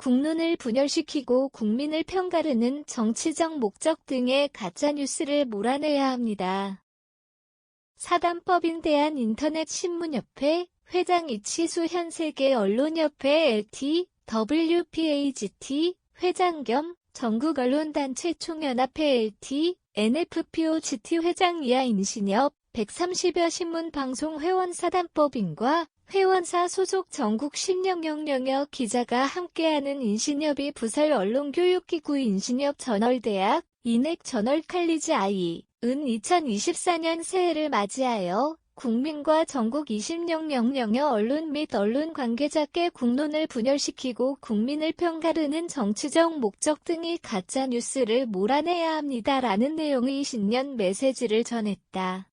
국론을 분열시키고 국민을 편가르는 정치적 목적 등의 가짜뉴스를 몰아내야 합니다. 사단법인 대한인터넷신문협회 회장 이치수 현 세계언론협회 LT, WPAGT 회장 겸 전국언론단체 총연합회 LT, NFPOGT 회장 이하 인신협 130여 신문방송 회원 사단법인과 회원사 소속 전국 10여여 기자가 함께하는 인신협이 부설 언론교육기구 인신협 저널대학, 인액 저널 칼리지 아이, 은 2024년 새해를 맞이하여 국민과 전국 20여여 언론 및 언론 관계자께 국론을 분열시키고 국민을 편가르는 정치적 목적 등의 가짜뉴스를 몰아내야 합니다라는 내용의 신년 메시지를 전했다.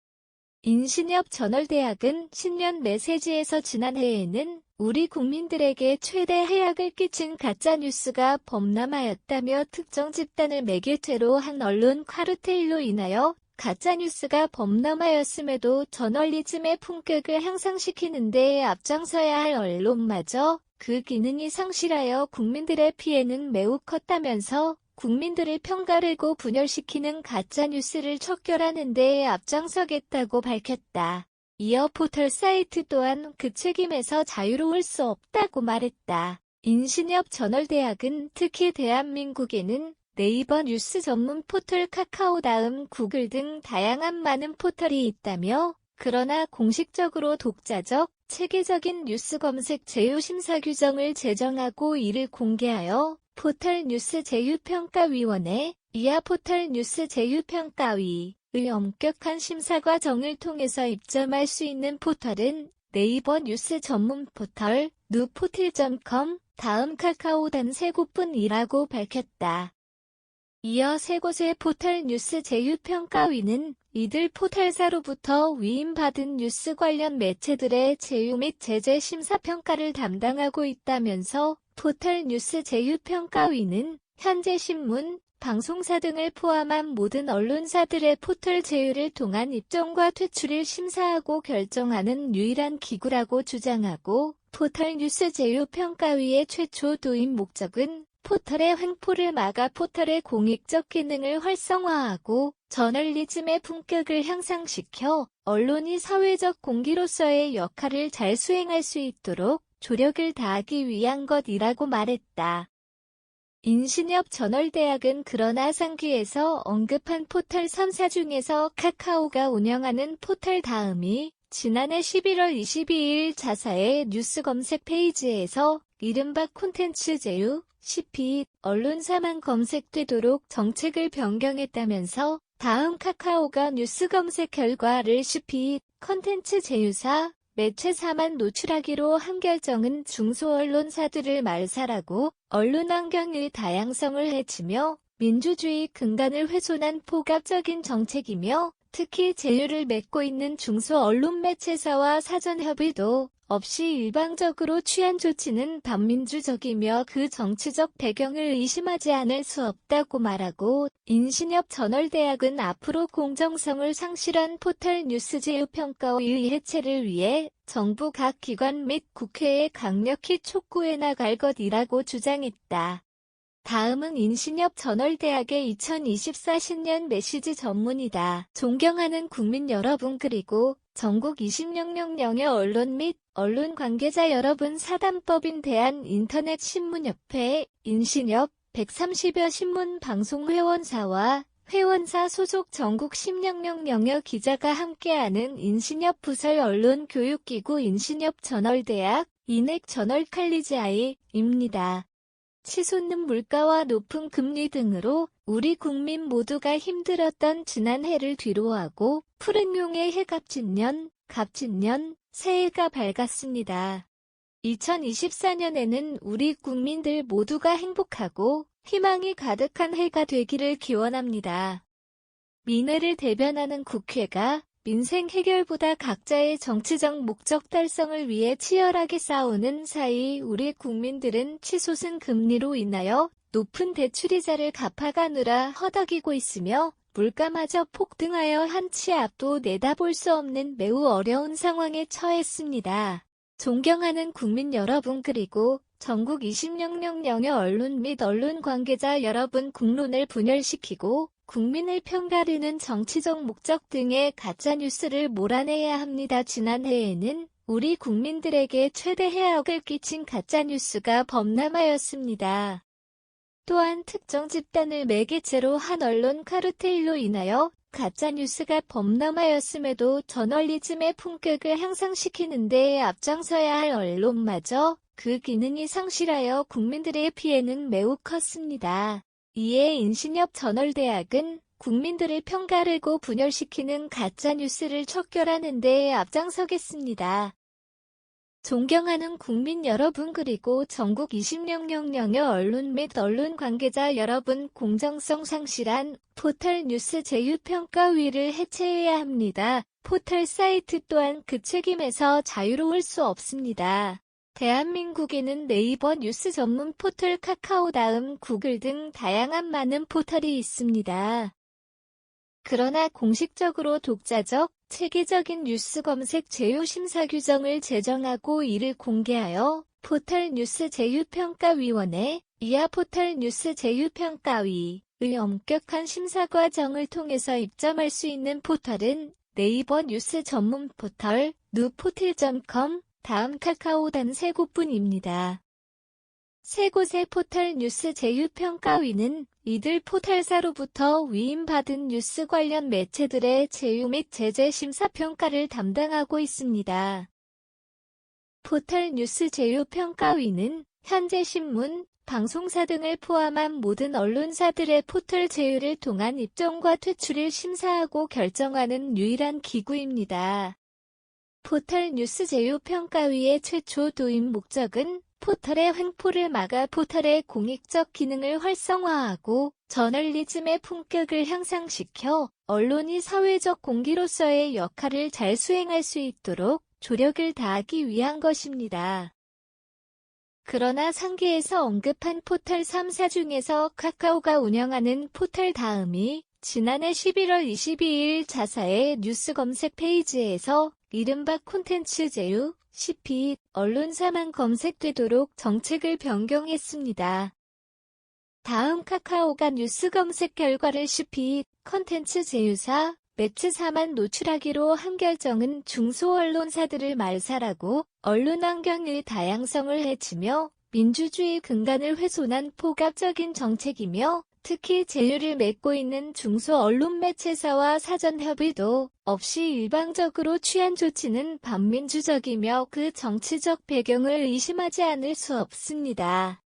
인신협 저널대학은 신년 메시지에서 지난해에는 우리 국민들에게 최대 해악을 끼친 가짜뉴스가 범람하였다며 특정 집단을 매개체로 한 언론 카르텔로 인하여 가짜뉴스가 범람하였음에도 저널리즘의 품격을 향상시키는 데에 앞장서야 할 언론마저 그 기능이 상실하여 국민들의 피해는 매우 컸다면서 국민들을 편가르고 분열시키는 가짜뉴스를 척결하는 데에 앞장서겠다고 밝혔다. 이어 포털 사이트 또한 그 책임에서 자유로울 수 없다고 말했다. 인신협 저널대학은 특히 대한민국에는 네이버 뉴스 전문 포털 카카오 다음 구글 등 다양한 많은 포털이 있다며 그러나 공식적으로 독자적, 체계적인 뉴스 검색 제휴 심사 규정을 제정하고 이를 공개하여 포털 뉴스 제휴평가위원회, 이하 포털 뉴스 제휴평가위의 엄격한 심사 과정을 통해서 입점할 수 있는 포털은 네이버 뉴스 전문 포털, 누포틀.com, 다음 카카오 단 3곳뿐이라고 밝혔다. 이어 3곳의 포털 뉴스 제휴평가위는 이들 포털사로부터 위임받은 뉴스 관련 매체들의 제휴 및 제재 심사 평가를 담당하고 있다면서 포털 뉴스 제휴평가위는 현재 신문, 방송사 등을 포함한 모든 언론사들의 포털 제휴를 통한 입점과 퇴출을 심사하고 결정하는 유일한 기구라고 주장하고 포털 뉴스 제휴평가위의 최초 도입 목적은 포털의 횡포를 막아 포털의 공익적 기능을 활성화하고 저널리즘의 품격을 향상시켜 언론이 사회적 공기로서의 역할을 잘 수행할 수 있도록 조력을 다하기 위한 것이라고 말했다. 인신협 저널대학은 그러나 상기에서 언급한 포털 3사 중에서 카카오가 운영하는 포털 다음이 지난해 11월 22일 자사의 뉴스 검색 페이지에서 이른바 콘텐츠 제휴, CP, 언론사만 검색되도록 정책을 변경했다면서 다음 카카오가 뉴스 검색 결과를 CP, 콘텐츠 제휴사, 매체사만 노출하기로 한 결정은 중소언론사들을 말살하고 언론 환경의 다양성을 해치며 민주주의 근간을 훼손한 포괄적인 정책이며 특히 제휴를 맺고 있는 중소언론 매체사와 사전 협의도 없이 일방적으로 취한 조치는 반민주적이며 그 정치적 배경을 의심하지 않을 수 없다고 말하고 인신협 저널대학은 앞으로 공정성을 상실한 포털 뉴스 제휴 평가의 해체를 위해 정부 각 기관 및 국회에 강력히 촉구해 나갈 것이라고 주장했다. 다음은 인신협 저널대학의 2024 신년 메시지 전문이다. 존경하는 국민 여러분 그리고 전국 20여여 언론 및 언론 관계자 여러분 사단법인 대한인터넷신문협회, 인신협, 130여 신문방송회원사와 회원사 소속 전국 10여여 기자가 함께하는 인신협 부설 언론교육기구 인신협 저널대학, 인액 저널 칼리지 아이입니다. 치솟는 물가와 높은 금리 등으로 우리 국민 모두가 힘들었던 지난해를 뒤로하고 푸른 용의 해 갑진년, 새해가 밝았습니다. 2024년에는 우리 국민들 모두가 행복하고 희망이 가득한 해가 되기를 기원합니다. 민회를 대변하는 국회가 민생 해결보다 각자의 정치적 목적 달성을 위해 치열하게 싸우는 사이 우리 국민들은 치솟은 금리로 인하여 높은 대출이자를 갚아가느라 허덕이고 있으며 물가마저 폭등하여 한 치 앞도 내다볼 수 없는 매우 어려운 상황에 처했습니다. 존경하는 국민 여러분 그리고 전국 200000여 언론 및 언론 관계자 여러분 국론을 분열시키고 국민을 편가르는 정치적 목적 등의 가짜뉴스를 몰아내야 합니다. 지난해에는 우리 국민들에게 최대 해악을 끼친 가짜뉴스가 범람하였습니다. 또한 특정 집단을 매개체로 한 언론 카르텔로 인하여 가짜뉴스가 범람하였음에도 저널리즘의 품격을 향상시키는 데 앞장서야 할 언론마저 그 기능이 상실하여 국민들의 피해는 매우 컸습니다. 이에 인신협전월대학은 국민들을 편가르고 분열시키는 가짜뉴스를 척결하는 데 앞장서겠습니다. 존경하는 국민 여러분 그리고 전국 200000여 언론 및 언론 관계자 여러분 공정성 상실한 포털 뉴스 제휴평가위를 해체해야 합니다. 포털 사이트 또한 그 책임에서 자유로울 수 없습니다. 대한민국에는 네이버 뉴스 전문 포털 카카오 다음 구글 등 다양한 많은 포털이 있습니다. 그러나 공식적으로 독자적, 체계적인 뉴스 검색 제휴 심사 규정을 제정하고 이를 공개하여 포털 뉴스 제휴평가위원회, 이하 포털 뉴스 제휴평가위의 엄격한 심사 과정을 통해서 입점할 수 있는 포털은 네이버 뉴스 전문 포털, 누포틀.com, 다음 카카오 단 3곳뿐입니다. 세 곳의 포털 뉴스 제휴평가위는 이들 포털사로부터 위임받은 뉴스 관련 매체들의 제휴 및 제재 심사 평가를 담당하고 있습니다. 포털 뉴스 제휴평가위는 현재 신문, 방송사 등을 포함한 모든 언론사들의 포털 제휴를 통한 입점과 퇴출을 심사하고 결정하는 유일한 기구입니다. 포털 뉴스 제휴평가위의 최초 도입 목적은 포털의 횡포를 막아 포털의 공익적 기능을 활성화하고 저널리즘의 품격을 향상시켜 언론이 사회적 공기로서의 역할을 잘 수행할 수 있도록 조력을 다하기 위한 것입니다. 그러나 상기에서 언급한 포털 3사 중에서 카카오가 운영하는 포털 다음이 지난해 11월 22일 자사의 뉴스 검색 페이지에서 이른바 콘텐츠 제휴, CP, 언론사만 검색되도록 정책을 변경했습니다. 다음 카카오가 뉴스 검색 결과를 CP, 콘텐츠 제휴사, 매체사만 노출하기로 한 결정은 중소언론사들을 말살하고 언론 환경의 다양성을 해치며 민주주의 근간을 훼손한 포괄적인 정책이며 특히 제휴를 맺고 있는 중소언론 매체사와 사전 협의도 없이 일방적으로 취한 조치는 반민주적이며 그 정치적 배경을 의심하지 않을 수 없습니다.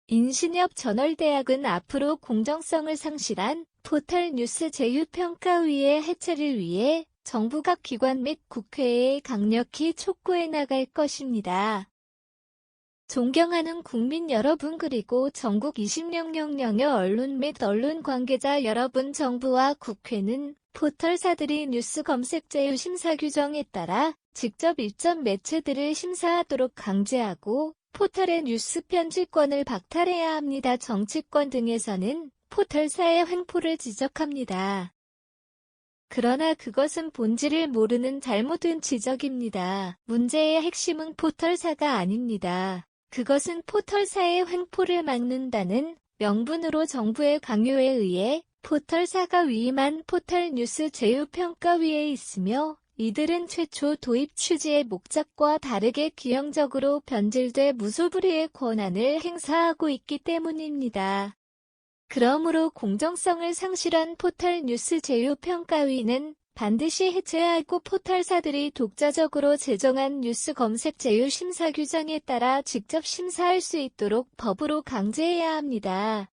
인신협전월대학은 앞으로 공정성을 상실한 포털 뉴스 제휴평가위의 해체를 위해 정부 각 기관 및 국회에 강력히 촉구해 나갈 것입니다. 존경하는 국민 여러분 그리고 전국 200000여 언론 및 언론 관계자 여러분 정부와 국회는 포털사들이 뉴스 검색 제휴 심사 규정에 따라 직접 입점 매체들을 심사하도록 강제하고 포털의 뉴스 편집권을 박탈해야 합니다. 정치권 등에서는 포털사의 횡포를 지적합니다. 그러나 그것은 본질을 모르는 잘못된 지적입니다. 문제의 핵심은 포털사가 아닙니다. 그것은 포털사의 횡포를 막는다는 명분으로 정부의 강요에 의해 포털사가 위임한 포털 뉴스 제휴평가위에 있으며 이들은 최초 도입 취지의 목적과 다르게 기형적으로 변질돼 무소불위의 권한을 행사하고 있기 때문입니다. 그러므로 공정성을 상실한 포털 뉴스 제휴평가위는 반드시 해체하고 포털사들이 독자적으로 제정한 뉴스 검색 제휴 심사 규정에 따라 직접 심사할 수 있도록 법으로 강제해야 합니다.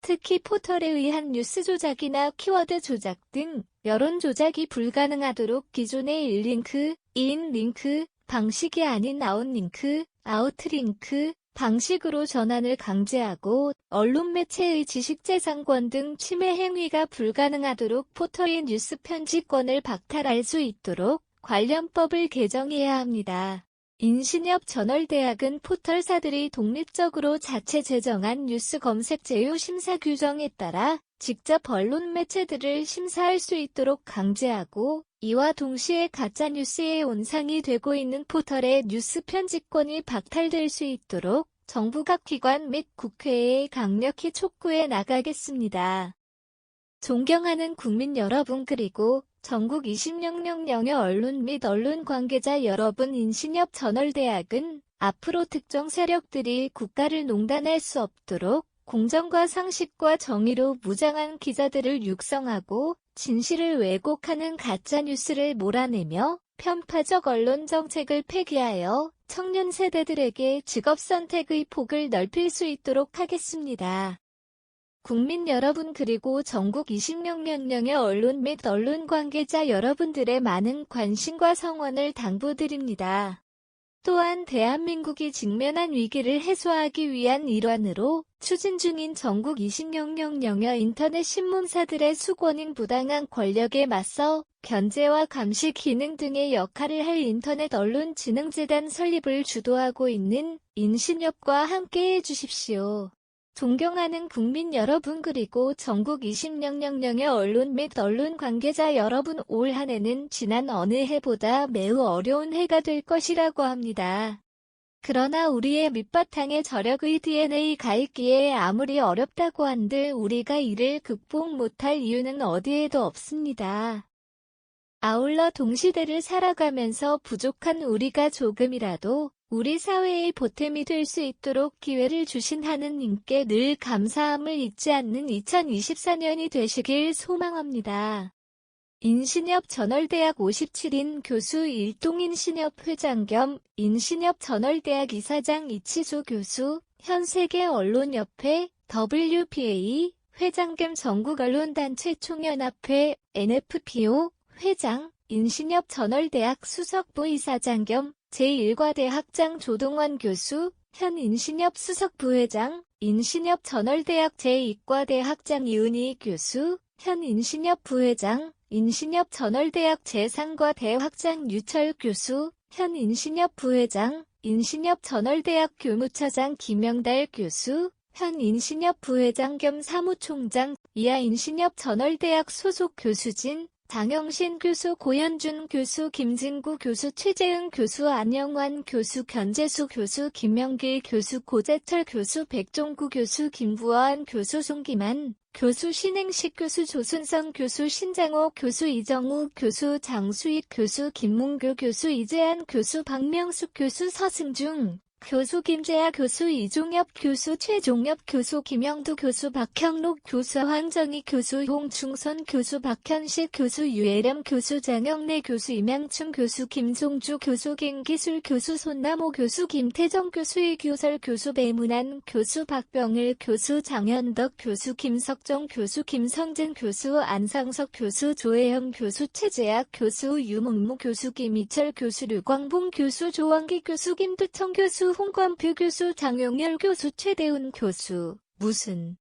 특히 포털에 의한 뉴스 조작이나 키워드 조작 등 여론 조작이 불가능하도록 기존의 인링크, 인링크 방식이 아닌 아웃링크, 아웃링크 방식으로 전환을 강제하고 언론 매체의 지식재산권 등 침해 행위가 불가능하도록 포털의 뉴스 편집권을 박탈할 수 있도록 관련법을 개정해야 합니다. 인신협전월대학은 포털사들이 독립적으로 자체 제정한 뉴스 검색 제휴 심사 규정에 따라 직접 언론 매체들을 심사할 수 있도록 강제하고 이와 동시에 가짜뉴스의 온상이 되고 있는 포털의 뉴스 편집권이 박탈될 수 있도록 정부 각 기관 및 국회에 강력히 촉구해 나가겠습니다. 존경하는 국민 여러분 그리고 전국 200000여 언론 및 언론 관계자 여러분, 인신협 전월대학은 앞으로 특정 세력들이 국가를 농단할 수 없도록 공정과 상식과 정의로 무장한 기자들을 육성하고 진실을 왜곡하는 가짜뉴스를 몰아내며 편파적 언론 정책을 폐기하여 청년 세대들에게 직업 선택의 폭을 넓힐 수 있도록 하겠습니다. 국민 여러분 그리고 전국 200000여 언론 및 언론 관계자 여러분들의 많은 관심과 성원을 당부드립니다. 또한 대한민국이 직면한 위기를 해소하기 위한 일환으로 추진 중인 전국 2000여 인터넷 신문사들의 수권인 부당한 권력에 맞서 견제와 감시 기능 등의 역할을 할 인터넷 언론진흥재단 설립을 주도하고 있는 인신협과 함께해 주십시오. 존경하는 국민 여러분 그리고 전국 2000여 언론 및 언론 관계자 여러분, 올 한 해는 지난 어느 해보다 매우 어려운 해가 될 것이라고 합니다. 그러나 우리의 밑바탕에 저력의 DNA가 있기에 아무리 어렵다고 한들 우리가 이를 극복 못할 이유는 어디에도 없습니다. 아울러 동시대를 살아가면서 부족한 우리가 조금이라도 우리 사회의 보탬이 될 수 있도록 기회를 주신 하느님께 늘 감사함을 잊지 않는 2024년이 되시길 소망합니다. 인신협 전월대학 57인 교수 일동인신협 회장 겸 인신협 전월대학 이사장 이치조 교수, 현 세계언론협회 WPA 회장 겸 전국언론단체 총연합회 NFPO 회장, 인신협 전월대학 수석부이사장 겸 제1과대 학장 조동원 교수, 현 인신협 수석부회장, 인신협 전월대학 제2과대 학장 이은희 교수, 현 인신협 부회장, 인신협 전월대학 제3과대 학장 유철 교수, 현 인신협 부회장, 인신협 전월대학 교무처장 김영달 교수, 현 인신협 부회장 겸 사무총장, 이하 인신협 전월대학 소속 교수진, 장영신 교수, 고현준 교수, 김진구 교수, 최재응 교수, 안영환 교수, 견재수 교수, 김영길 교수, 고재철 교수, 백종구 교수, 김부환 교수, 송기만 교수, 신행식 교수, 조순성 교수, 신장호 교수, 이정우 교수, 장수익 교수, 김문교 교수, 이재한 교수, 박명숙 교수, 서승중 교수, 김재하 교수, 이종엽 교수, 최종엽 교수, 김영두 교수, 박형록 교수, 황정희 교수, 홍충선 교수, 박현식 교수, 유혜령 교수, 장영래 교수, 임양춘 교수, 김종주 교수, 김기술 교수, 손남호 교수, 김태정 교수, 이규설 교수, 배문환 교수, 박병일 교수, 장현덕 교수, 김석정 교수, 김성진 교수, 안상석 교수, 조혜영 교수, 최재학 교수, 유문무 교수, 김희철 교수, 류광봉 교수, 조원기 교수, 김두청 교수, 홍관표 교수, 장용열 교수, 최대훈 교수, 무슨